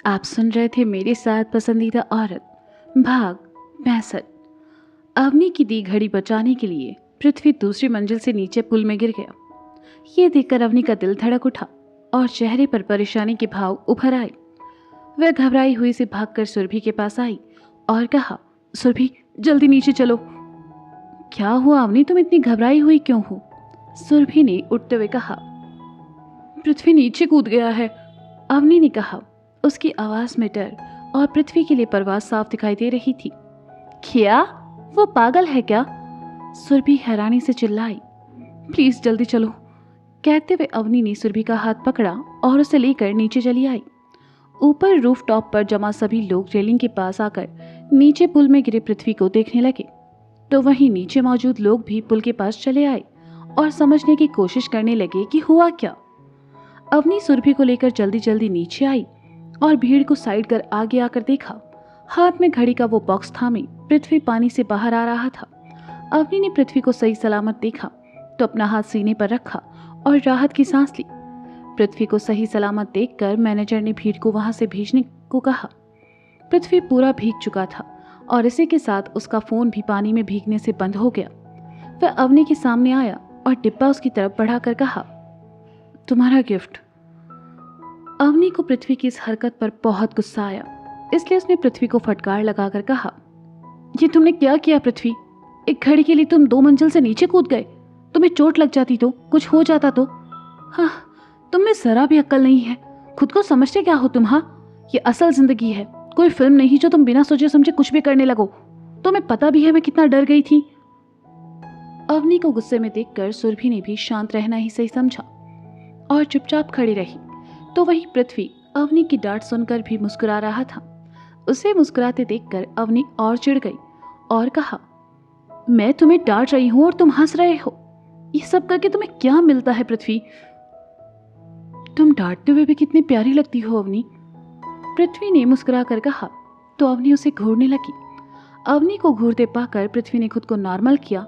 आप सुन रहे थे मेरे साथ पसंदीदा औरत, भाग 65। अवनी की दी घड़ी बचाने के लिए पृथ्वी दूसरी मंजिल से नीचे पुल में गिर गया। ये देखकर अवनी का दिल धड़क उठा और चेहरे पर परेशानी के भाव उभर आए। वह घबराई हुई से भागकर सुरभि के पास आई और कहा, सुरभि जल्दी नीचे चलो। क्या हुआ अवनी, तुम इतनी घबराई हुई क्यों हो? सुरभि ने उठते हुए कहा, पृथ्वी नीचे कूद गया है। अवनी ने कहा, उसकी आवाज में डर और पृथ्वी के लिए परवाह साफ दिखाई दे रही थी। क्या? वो पागल है क्या? सुरभि हैरानी से चिल्लाई। प्लीज जल्दी चलो। कहते हुए अवनी ने सुरभि का हाथ पकड़ा और उसे लेकर नीचे चली आई। ऊपर रूफ टॉप पर जमा सभी लोग रेलिंग के पास आकर नीचे पुल में गिरे पृथ्वी को देखने लगे, तो वहीं नीचे मौजूद लोग भी पुल के पास चले आए और समझने की कोशिश करने लगे कि हुआ क्या। अवनी सुरभि को लेकर जल्दी जल्दी नीचे आई और भीड़ को साइड कर आगे आकर देखा। हाथ में घड़ी का वो बॉक्स थामे पृथ्वी पानी से बाहर आ रहा था। अवनी ने पृथ्वी को सही सलामत देखा तो अपना हाथ सीने पर रखा और राहत की सांस ली। पृथ्वी को सही सलामत देखकर मैनेजर ने भीड़ को वहां से भेजने को कहा। पृथ्वी पूरा भीग चुका था और इसी के साथ उसका फोन भी पानी में भीगने से बंद हो गया। वह अवनी के सामने आया और डिब्बा उसकी तरफ बढ़ाकर कहा, तुम्हारा गिफ्ट। अवनी को पृथ्वी की इस हरकत पर बहुत गुस्सा आया, इसलिए उसने पृथ्वी को फटकार लगाकर कहा, ये तुमने क्या किया पृथ्वी? एक घड़ी के लिए तुम 2 मंजिल से नीचे कूद गए। तुम्हें चोट लग जाती तो, कुछ हो जाता तो। हाँ, तुम में जरा भी अक्ल नहीं है। खुद को समझते क्या हो तुम? हाँ, ये असल जिंदगी है, कोई फिल्म नहीं जो तुम बिना सोचे समझे कुछ भी करने लगो। तुम्हें पता भी है मैं कितना डर गई थी। अवनी को गुस्से में देखकर सुरभि ने भी शांत रहना ही सही समझा और चुपचाप खड़ी रही। तो वहीं पृथ्वी अवनी की डांट सुनकर भी मुस्कुरा रहा था। उसे मुस्कुराते देखकर अवनी और चिढ़ गई और कहा, मैं तुम्हें डांट रही हूं और तुम हंस रहे हो। ये सब करके तुम्हें क्या मिलता है पृथ्वी? तुम डांटते हुए भी कितनी प्यारी लगती हो अवनी, पृथ्वी ने मुस्कुरा कर कहा। तो अवनी उसे घूरने लगी। अवनी को घूरते पाकर पृथ्वी ने खुद को नॉर्मल किया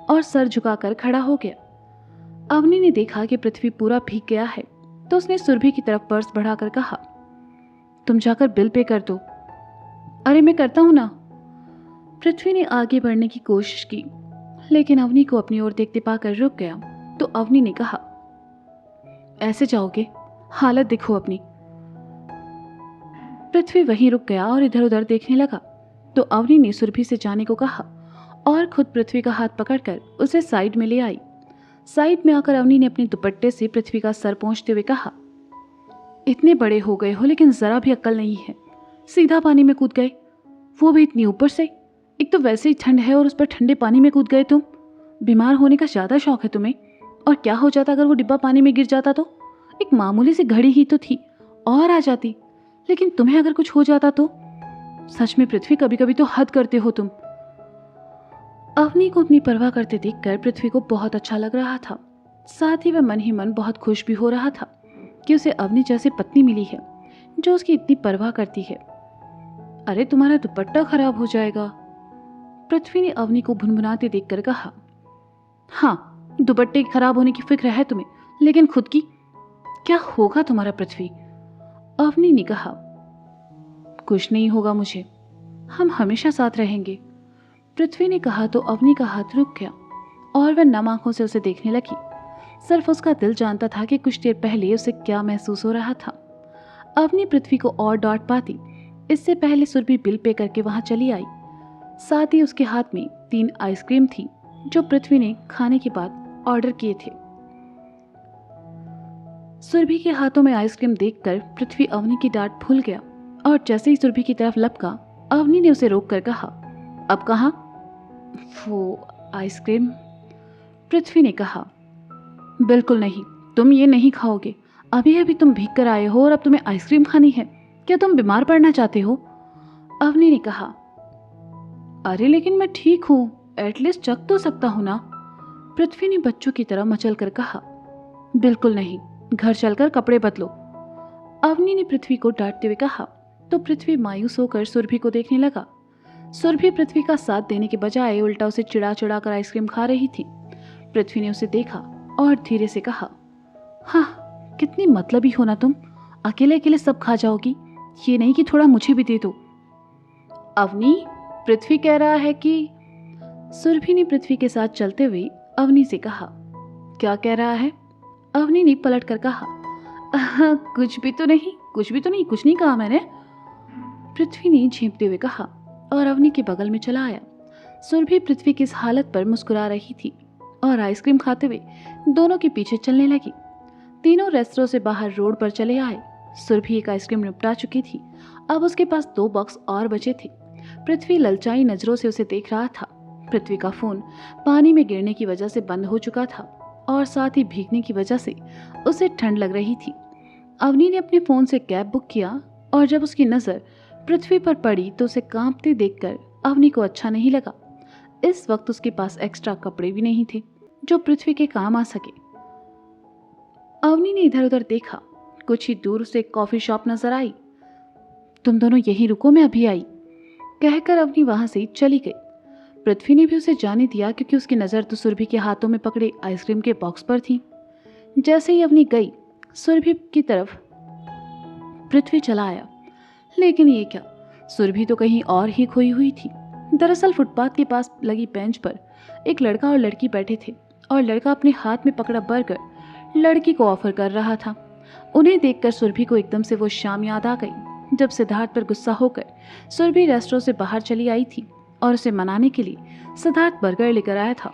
और सर झुकाकर खड़ा हो गया। अवनी ने देखा कि पृथ्वी पूरा भीग गया है तो उसने सुरभि की तरफ पर्स बढ़ाकर कहा, तुम जाकर बिल पे कर दो। अरे मैं करता हूं ना। पृथ्वी ने आगे बढ़ने की कोशिश की लेकिन अवनी को अपनी ओर देखते पाकर रुक गया। तो अवनी ने कहा, ऐसे जाओगे? हालत देखो अपनी। पृथ्वी वहीं रुक गया और इधर उधर देखने लगा। तो अवनी ने सुरभि से जाने को कहा और खुद पृथ्वी का हाथ पकड़कर उसे साइड में ले आई। साइड में आकर अवनी ने अपने दुपट्टे से पृथ्वी का सर पोंछते हुए कहा, इतने बड़े हो गए हो लेकिन जरा भी अक्ल नहीं है, सीधा पानी में कूद गए, वो भी इतनी ऊपर से। एक तो वैसे ही ठंड है और उस पर ठंडे पानी में कूद गए तुम। बीमार होने का ज्यादा शौक है तुम्हें। और क्या हो जाता अगर वो डिब्बा पानी में गिर जाता तो? एक मामूली सी घड़ी ही तो थी, और आ जाती। लेकिन तुम्हें अगर कुछ हो जाता तो? सच में पृथ्वी कभी कभी तो हद करते हो तुम। अवनी को अपनी परवाह करते देखकर पृथ्वी को बहुत अच्छा लग रहा था। साथ ही वह मन ही मन बहुत खुश भी हो रहा था कि उसे अवनी जैसी पत्नी मिली है जो उसकी इतनी परवाह करती है। अरे तुम्हारा दुपट्टा खराब हो जाएगा, पृथ्वी ने अवनी को भुनभुनाते देखकर कहा। हाँ, दुपट्टे खराब होने की फिक्र है तुम्हें, लेकिन खुद की क्या होगा तुम्हारा पृथ्वी? अवनी ने कहा, कुछ नहीं होगा मुझे, हम हमेशा साथ रहेंगे। पृथ्वी ने कहा तो अवनी का हाथ रुक गया और वह नम आंखों से उसे देखने लगी। सिर्फ उसका दिल जानता था कि कुछ देर पहले उसे क्या महसूस हो रहा था। अवनी पृथ्वी को और डांट पाती इससे पहले सुरभि बिल पे करके वहां चली आई। साथ ही उसके हाथ में 3 आइसक्रीम थी जो पृथ्वी ने खाने के बाद ऑर्डर किए थे। सुरभि के हाथों में आइसक्रीम देखकर पृथ्वी अवनी की डांट भूल गया और जैसे ही सुरभि की तरफ लपका, अवनी ने उसे रोककर कहा, अब कहाँ? वो आइसक्रीम, पृथ्वी ने कहा। बिल्कुल नहीं, तुम ये नहीं खाओगे। अभी अभी तुम भीग कर आए हो और अब तुम्हें आइसक्रीम खानी है। क्या तुम बीमार पड़ना चाहते हो? अवनी ने कहा। अरे लेकिन मैं ठीक हूं, एटलीस्ट चख तो सकता हूं ना, पृथ्वी ने बच्चों की तरह मचल कर कहा। बिल्कुल नहीं, घर चलकर कपड़े बदलो, अवनी ने पृथ्वी को डांटते हुए कहा। तो पृथ्वी मायूस होकर सुरभि को देखने लगा। सुरभि पृथ्वी का साथ देने के बजाय उल्टा उसे चिढ़ा चिढ़ा कर आइसक्रीम खा रही थी। पृथ्वी ने उसे देखा और धीरे से कहा, हाँ, कितनी मतलबी हो ना तुम, अकेले अकेले सब खा जाओगी, ये नहीं कि थोड़ा मुझे भी दे दो। अवनी, पृथ्वी कह रहा है कि। सुरभि ने पृथ्वी के साथ चलते हुए अवनी से कहा। क्या कह रहा है? अवनी ने पलट कर कहा। कुछ भी तो नहीं, कुछ नहीं कहा मैंने, पृथ्वी ने झेंपते हुए कहा और अवनी के बगल में चला आया। सुरभि पृथ्वी की इस हालत पर मुस्कुरा रही थी और आइसक्रीम खाते हुए दोनों के पीछे चलने लगी। तीनों रेस्टोरेंट से बाहर रोड पर चले आए। सुरभि एक आइसक्रीम निपटा चुकी थी, अब उसके पास 2 बॉक्स और बचे थे। पृथ्वी ललचाई नजरों से उसे देख रहा था। पृथ्वी का फोन पानी में गिरने की वजह से बंद हो चुका था और साथ ही भीगने की वजह से उसे ठंड लग रही थी। अवनी ने अपने फोन से कैब बुक किया और जब उसकी नजर पृथ्वी पर पड़ी तो उसे कांपते देखकर अवनी को अच्छा नहीं लगा। इस वक्त उसके पास एक्स्ट्रा कपड़े भी नहीं थे जो पृथ्वी के काम आ सके। अवनी ने इधर उधर देखा। कुछ ही दूर उसे एक कॉफी शॉप नजर आई। तुम दोनों यहीं रुको, मैं अभी आई, कहकर अवनी वहां से चली गई। पृथ्वी ने भी उसे जाने दिया क्योंकि उसकी नजर तो सुरभि के हाथों में पकड़े आइसक्रीम के बॉक्स पर थी। जैसे ही अवनी गई, सुरभि की तरफ पृथ्वी चला आया। लेकिन ये क्या, सुरभि तो कहीं और ही खोई हुई थी। दरअसल फुटपाथ के पास लगी बेंच पर एक लड़का और लड़की बैठे थे और लड़का अपने हाथ में पकड़ा बर्गर लड़की को ऑफर कर रहा था। उन्हें देखकर सुरभि को एकदम से वो शाम याद आ गई जब सिद्धार्थ पर गुस्सा होकर सुरभि रेस्टोरेंट से बाहर चली आई थी और उसे मनाने के लिए सिद्धार्थ बर्गर लेकर आया था।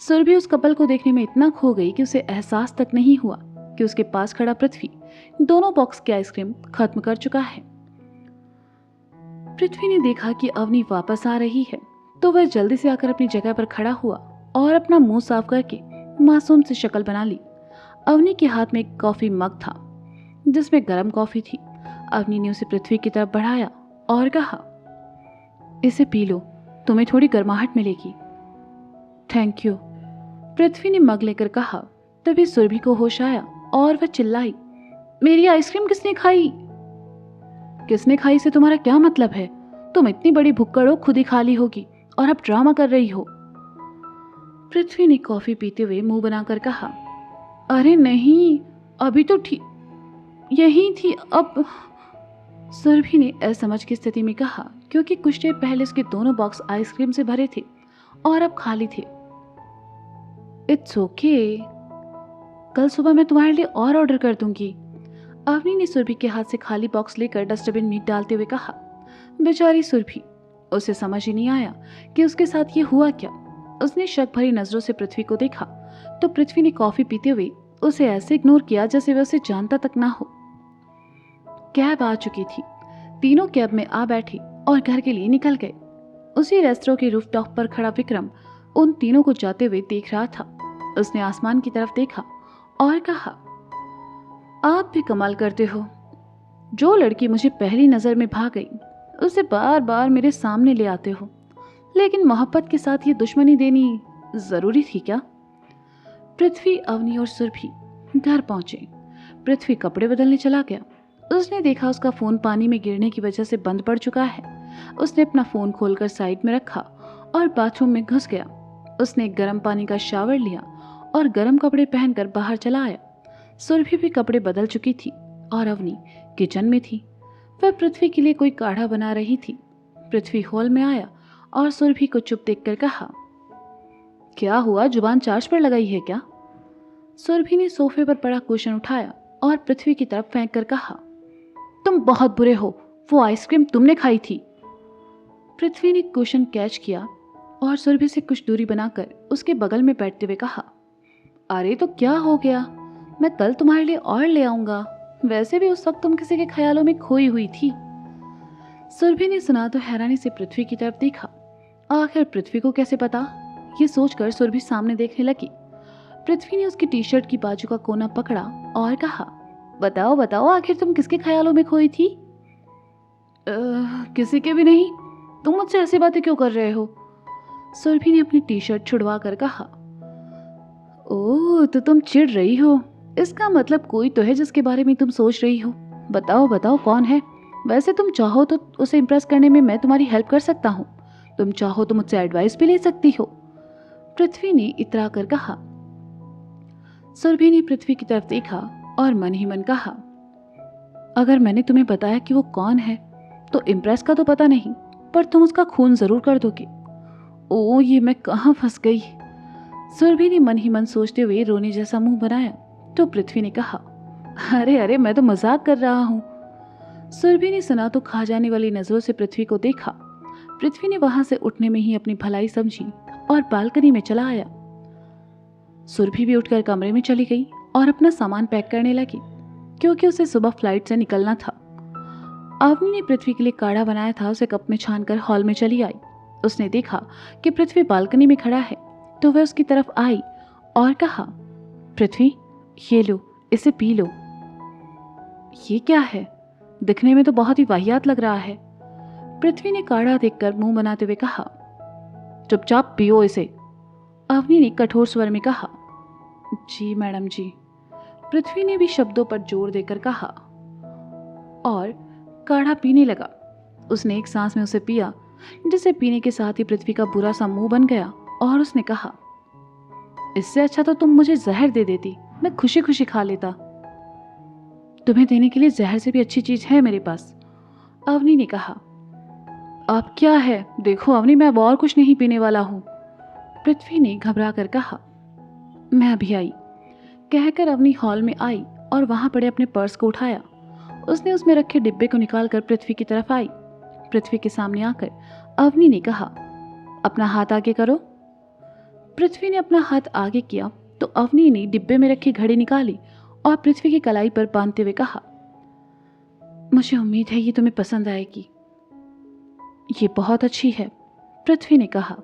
सुरभि उस कपल को देखने में इतना खो गई कि उसे एहसास तक नहीं हुआ कि उसके पास खड़ा पृथ्वी दोनों बॉक्स की आइसक्रीम खत्म कर चुका है। पृथ्वी ने देखा कि अवनी वापस आ रही है तो वह जल्दी से आकर अपनी जगह पर खड़ा हुआ और अपना मुंह साफ करके मासूम सी शक्ल बना ली। अवनी के हाथ में एक कॉफी मग था जिसमें गर्म कॉफी थी। अवनी ने उसे पृथ्वी की तरफ बढ़ाया और कहा, इसे पी लो, तुम्हें थोड़ी गर्माहट मिलेगी। थैंक यू, पृथ्वी ने मग लेकर कहा। तभी सुरभि को होश आया और वह चिल्लाई, मेरी आइसक्रीम किसने खाई? किसने खाई से तुम्हारा क्या मतलब है? तुम इतनी बड़ी भुक्कड़ हो, खुद ही खा ली होगी और अब ड्रामा कर रही हो। पृथ्वी ने कॉफी पीते हुए मुंह बनाकर कहा, अरे नहीं, अभी तो ठीक यही थी अब। सुरभि ने असमझ की स्थिति में कहा क्योंकि कुछ देर पहले उसके दोनों बॉक्स आइसक्रीम से भरे थे और अब खाली थे। इट्स ओके, कल सुबह मैं तुम्हारे लिए और ऑर्डर कर दूंगी, अवनी ने सुरभि के हाथ से खाली बॉक्स लेकर डस्टबिन में डालते हुए कहा। बेचारी सुरभि, उसे समझ ही नहीं आया कि उसके साथ ये हुआ क्या। उसने शक भरी नजरों से पृथ्वी को देखा तो पृथ्वी ने कॉफी पीते हुए उसे ऐसे इग्नोर किया जैसे वह उसे जानता तक ना हो। कैब आ चुकी थी। तीनों कैब में आ बैठे और घर के लिए निकल गए। उसी रेस्टोरेंट के रूफटॉप पर खड़ा विक्रम उन तीनों को जाते हुए देख रहा था। उसने आसमान की तरफ देखा और कहा, आप भी कमाल करते हो। जो लड़की मुझे पहली नजर में भा गई उसे बार बार मेरे सामने ले आते हो, लेकिन मोहब्बत के साथ ये दुश्मनी देनी जरूरी थी क्या? पृथ्वी, अवनी और सुरभि घर पहुंचे। पृथ्वी कपड़े बदलने चला गया। उसने देखा उसका फोन पानी में गिरने की वजह से बंद पड़ चुका है। उसने अपना फोन खोलकर साइड में रखा और बाथरूम में घुस गया। उसने गर्म पानी का शावर लिया और गर्म कपड़े पहनकर बाहर चला आया। सुरभि भी कपड़े बदल चुकी थी और अवनी किचन में थी। वह पृथ्वी के लिए कोई काढ़ा बना रही थी। पृथ्वी हॉल में आया और सुरभि को चुप देखकर कहा, क्या हुआ, जुबान चार्ज पर लगाई है क्या? सुरभि ने सोफे पर पड़ा कुशन उठाया और पृथ्वी की तरफ फेंक कर कहा, तुम बहुत बुरे हो, वो आइसक्रीम तुमने खाई थी। पृथ्वी ने कुशन कैच किया और सुरभि से कुछ दूरी बनाकर उसके बगल में बैठते हुए कहा, अरे तो क्या हो गया, मैं कल तुम्हारे लिए और ले आऊंगा। वैसे भी उस वक्त तुम किसी के ख्यालों में खोई हुई थी। सुरभि ने सुना तो हैरानी से पृथ्वी की तरफ देखा। आखिर पृथ्वी को कैसे पता? ये सोचकर सुरभि सामने देखने लगी। पृथ्वी ने उसकी टी शर्ट की बाजू का कोना पकड़ा और कहा, बताओ बताओ, आखिर तुम किसके ख्यालों में खोई थी? किसी के भी नहीं। तुम मुझसे ऐसी बातें क्यों कर रहे हो? सुरभि ने अपनी टी शर्ट छुड़वा कर कहा। ओह, तो तुम चिढ़ रही हो। इसका मतलब कोई तो है जिसके बारे में तुम सोच रही हो। बताओ बताओ, कौन है? वैसे तुम चाहो तो उसे इम्प्रेस करने में मैं तुम्हारी हेल्प कर सकता हूँ। तुम चाहो तो मुझसे एडवाइस भी ले सकती हो, पृथ्वी ने इतरा कर कहा। सुरभि ने पृथ्वी की तरफ देखा और मन ही मन कहा, अगर मैंने तुम्हें बताया कि वो कौन है तो इम्प्रेस का तो पता नहीं, पर तुम उसका खून जरूर कर दोगे। ओ, ये मैं कहाँ फंस गई। सुरभि ने मन ही मन सोचते हुए रोने जैसा मुंह बनाया तो पृथ्वी ने कहा, अरे अरे, मैं तो मजाक कर रहा हूँ। सुरभि ने सुना तो खा जाने वाली नजरों से पृथ्वी को देखा। पृथ्वी ने वहां से उठने में ही अपनी भलाई समझी और बालकनी में चला आया। सुरभि भी उठकर कमरे में चली गई और अपना सामान पैक करने लगी, क्योंकि उसे सुबह फ्लाइट से निकलना था। अवनी ने पृथ्वी के लिए काढ़ा बनाया था, उसे कप में छानकर हॉल में चली आई। उसने देखा कि पृथ्वी बालकनी में खड़ा है तो वह उसकी तरफ आई और कहा, पृथ्वी, ये लो, इसे पी लो। ये क्या है? दिखने में तो बहुत ही वाहियात लग रहा है। पृथ्वी ने काढ़ा देखकर मुंह बनाते हुए कहा, चुपचाप पियो इसे। अवनी ने कठोर स्वर में कहा, जी मैडम जी। पृथ्वी ने भी शब्दों पर जोर देकर कहा और काढ़ा पीने लगा। उसने एक सांस में उसे पिया, जिसे पीने के साथ ही पृथ्वी का बुरा सा मुंह बन गया और उसने कहा, इससे अच्छा तो तुम मुझे जहर दे देती, मैं खुशी खुशी खा लेता। तुम्हें देने के लिए जहर से भी अच्छी चीज है मेरे पास, अवनी ने कहा। अब क्या है, देखो अवनी, मैं अब और कुछ नहीं पीने वाला हूं, पृथ्वी ने घबरा कर कहा। मैं अभी आई, कहकर अवनी हॉल में आई और वहां पड़े अपने पर्स को उठाया। उसने उसमें रखे डिब्बे को निकालकर पृथ्वी की तरफ आई। पृथ्वी के सामने आकर अवनी ने कहा, अपना हाथ आगे करो। पृथ्वी ने अपना हाथ आगे किया तो अवनी ने डिब्बे में रखी घड़ी निकाली और पृथ्वी की कलाई पर बांधते हुए कहा, मुझे उम्मीद है ये तुम्हें पसंद आएगी। ये बहुत अच्छी है, पृथ्वी ने कहा।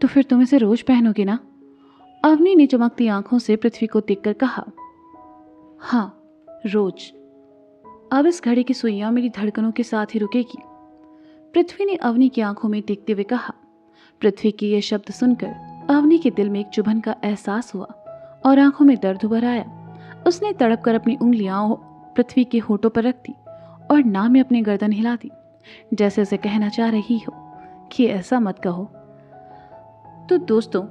तो फिर तुम इसे रोज पहनोगे ना? अवनी ने चमकती आंखों से पृथ्वी को देखकर कहा, हाँ, रोज। अब इस घड़ी की सुइयां मेरी धड़कनों के साथ ही रुकेगी, पृथ्वी ने अवनी की आंखों में देखते हुए कहा। पृथ्वी के ये शब्द सुनकर अवनी के दिल में एक चुभन का एहसास हुआ और आंखों में दर्द उभर आया। उसने तड़प कर अपनी उंगलियां पृथ्वी के होठों पर रख दी और नाम में अपनी गर्दन हिला दी, जैसे उसे कहना चाह रही हो कि ऐसा मत कहो। तो दोस्तों,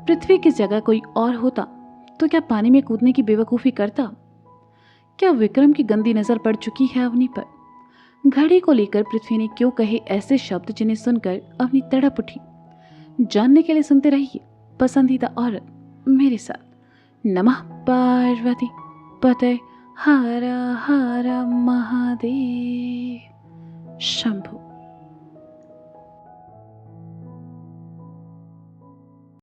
पृथ्वी की जगह कोई और होता तो क्या पानी में कूदने की बेवकूफ़ी करता? क्या विक्रम की गंदी नज़र पड़ चुकी है अवनी पर? घड़ी को लेकर पृथ्वी ने क्यों कहे ऐसे शब्द जिन्हें सुनकर अवनी तड़प उठी? जानने के लिए सुनते रहिए पसंदीदा औरत मेरे साथ। नमः पार्वती पते हर हर महादेव शंभु।